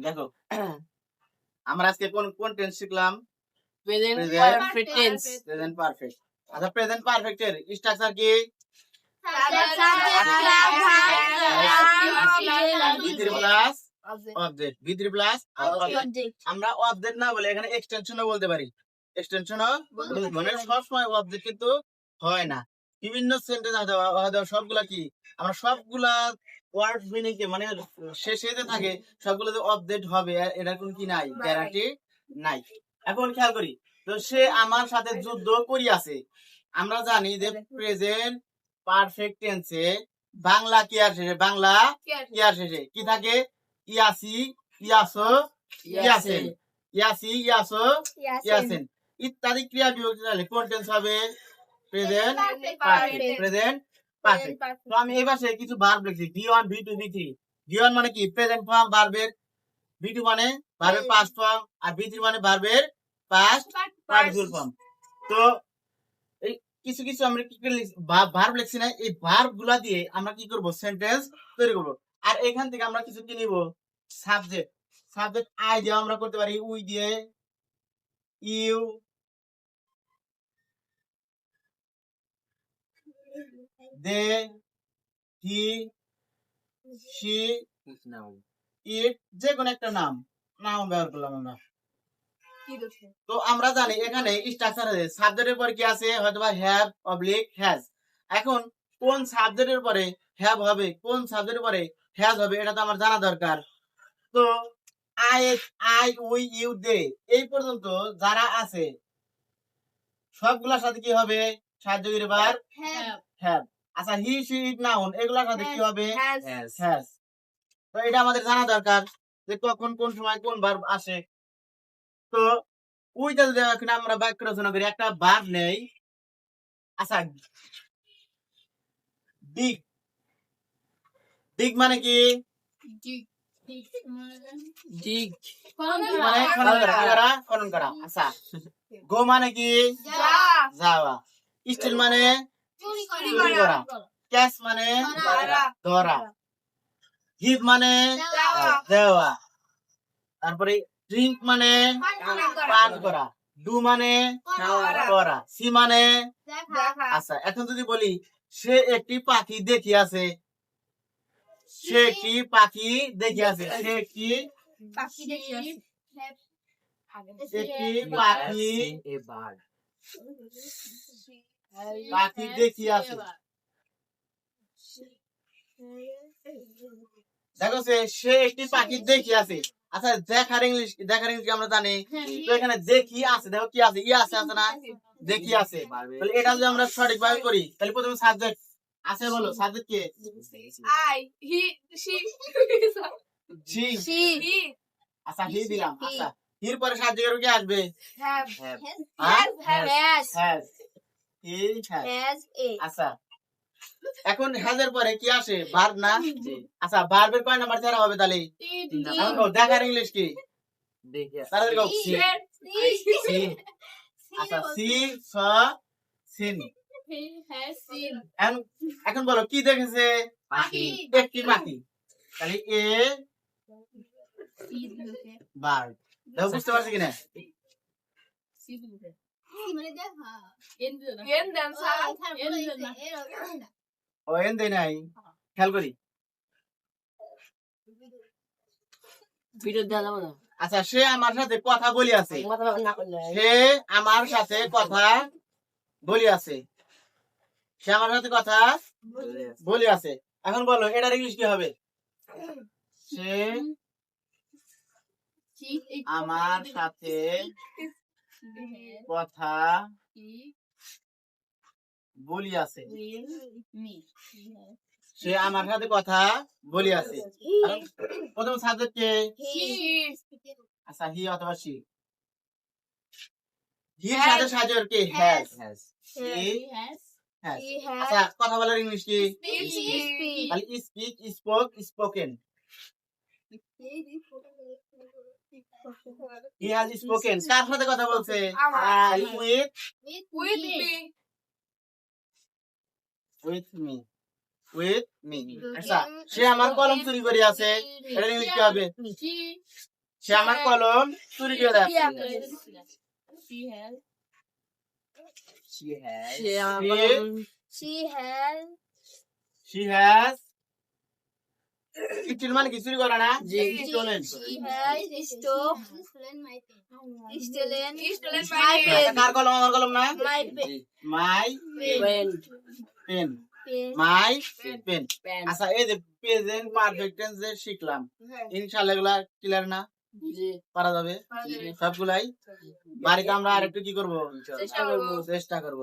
দেখো আমরা আজকে কোন কোন টেন্স শিখলাম? Present Present perfect tense. Present perfect. আচ্ছা প্রেজেন্ট পারফেক্টের স্ট্রাকচার কি? V3 plus object, V3 plus object. আমরা অবজেক্ট না বলে এখানে এক্সটেনশনও বলতে পারি। এক্সটেনশনও মানে সবসময় অবজেক্ট কিন্তু হয় না। বিভিন্ন সেন্টেন্স আছে হয়তো সবগুলা কি আমরা সবগুলা ওয়ার্ড মিনিং কে মানে শেষে যে থাকে সবগুলো যে অবজেক্ট হবে এটা কোন কি নাই, গ্যারান্টি নাই। এখন খেয়াল করি, তো সে আমার সাথে যুদ্ধ করিয়াছে। আমরা জানি যে প্রেজেন্ট পারফেক্ট টেন্সে বাংলা কি আর শেষে, বাংলা কি আর শেষে কি থাকে? ইয়াসি, ইয়াসো, ইয়াসেন, ইয়াসি, ইয়াসো, ইয়াসেন ইত্যাদি ক্রিয়া বিভক্তি তাহলে কোন টেন্স হবে? Present perfect. Present perfect. তো আমি এই পাশে কিছু ভার্ব লিখছি, V1 V2 V3। V1 মানে কি? প্রেজেন্ট ফর্ম ভার্বের, V2 মানে ভার্বের পাস্ট ফর্ম, আর V3 মানে ভার্বের পাস্ট পার্টিসিপল ফর্ম। তো এই কিছু কিছু আমরা কি করে ভার্ব লিখছি না, এই ভার্ব গুলা দিয়ে আমরা কি করব? সেন্টেন্স তৈরি করব। আর এখান থেকে আমরা কিছু কি নিব? সাবজেক্ট। সাবজেক্ট আই দিয়ে আমরা করতে পারি, উই দিয়ে, ইউ, দে, হি, শি, ইট, যে কোনো একটা নাম ব্যবহার করলাম আমরা। তো আমরা জানি এখানে স্ট্রাকচার আছে, সাবজেক্টের পরে কি আছে? হয়তো বা হ্যাভ অবলিক হ্যাজ। এখন কোন সাবজেক্টের পরে হ্যাভ হবে, কোন সাবজেক্টের পরে হ্যাজ হবে, এটা তো আমার জানা দরকার। তো আই উই ইউ দে এই পর্যন্ত যারা আছে সবগুলোর সাথে কি হবে? সাহায্যকারী ভার্ব হ্যাভ। আচ্ছা হি শি ইট নাউন এগুলোর সাথে কি হবে? হ্যাজ। তো এটা আমাদের জানা দরকার যে কখন কোন সময় কোন ভার্ব আসে। তো ওইটা যদি এখন আমরা বাক্য রচনা করি, একটা ভার্ব নেই। আচ্ছা ডিগ, ডিগ মানে কি? ডিগ মানে খনন করা, খনন করা। আচ্ছা গো মানে কি? যাওয়া। স্টিল মানে চুরি করা। ক্যাচ মানে ধরা। গিভ মানে দেওয়া। তারপরে ড্রিঙ্ক মানে পান করা। ডু মানে করা। সি মানে আচ্ছা এখন যদি বলি সে একটি পাখি দেখিয়াছে, সে একটি পাখি দেখিয়াছে, সে একটি পাখি পাখি দেখিয়াছে। দেখো সে একটি পাখি দেখিয়াছে। আচ্ছা দেখার ইংলিশ আমরা জানি। তো এখানে দেখি আছে, দেখো কি আছে? ই আছে না? দেখি আছে। তাহলে এটা যদি আমরা সঠিকভাবে করি তাহলে প্রথমে সাবজেক্ট আছে, বলো সাবজেক্ট কে? I, he, she, he. আচ্ছা হি দিলাম। আচ্ছা হির পরে সাবজেক্টের কি আসবে? Have, has. He has. আচ্ছা এখন হ্যাজের পরে কি আসে? ভার্ব না? আচ্ছা ভার্বের কয় নাম্বার ছাড়া হবে তাহলে? দেখার ইংলিশ কি? তাড়াতাড়ি কও। সি। আচ্ছা সি স সিন। এখন বলো কি দেখেছে? পাখি। একটি পাখি। তাহলে এ ভার্ব। দেখো বুঝতে পারছি কিনা? ও এন দেই নাই, খেয়াল করি। ভিডিও দেওয়া যাবে না। আচ্ছা সে আমার সাথে কথা বলিয়াছে, সে আমার সাথে কথা বলিয়াছে, সে আমার সাথে কথা বলিয়াছে। এখন বলো এটার ইংলিশ কি হবে? সে আমার সাথে কথা বলিয়াছে, সে আমার সাথে কথা বলিয়াছে। প্রথম সাবজেক্ট কে? আচ্ছা হি অথবা শি। হির সাথে সাহায্যের কে? হ্যাজ। আচ্ছা কথা বলার ইংলিশ কি? তাহলে speak, spoke, spoken. He has spoken. কার সাথে কথা বলছে? With me. আচ্ছা সে আমার কলম চুরি করে আছে, এটার ইংলিশ কি হবে? সে আমার কলম চুরি করে দেয় She has. সে আমার She- কলম She has. she has steal মানে কি চুরি করা না জি। Stolen She has stolen my আচ্ছা, pen. কার কলম আমার কলম না My pen. My paint pen Pen. My pen pant আচ্ছা এই যে প্রেজেন্ট পারফেক্ট টেন্স যে শিখলাম ইনশাআল্লাহ এগুলা ক্লিয়ার না জি পারা যাবে সবগুলাই বাড়িতে আমরা আরেকটু কি করব চেষ্টা করবো চেষ্টা করব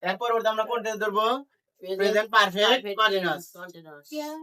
এর পরবর্তী আমরা কোন টেন্স ধরবো present present perfect perfect continuous continuous Yeah.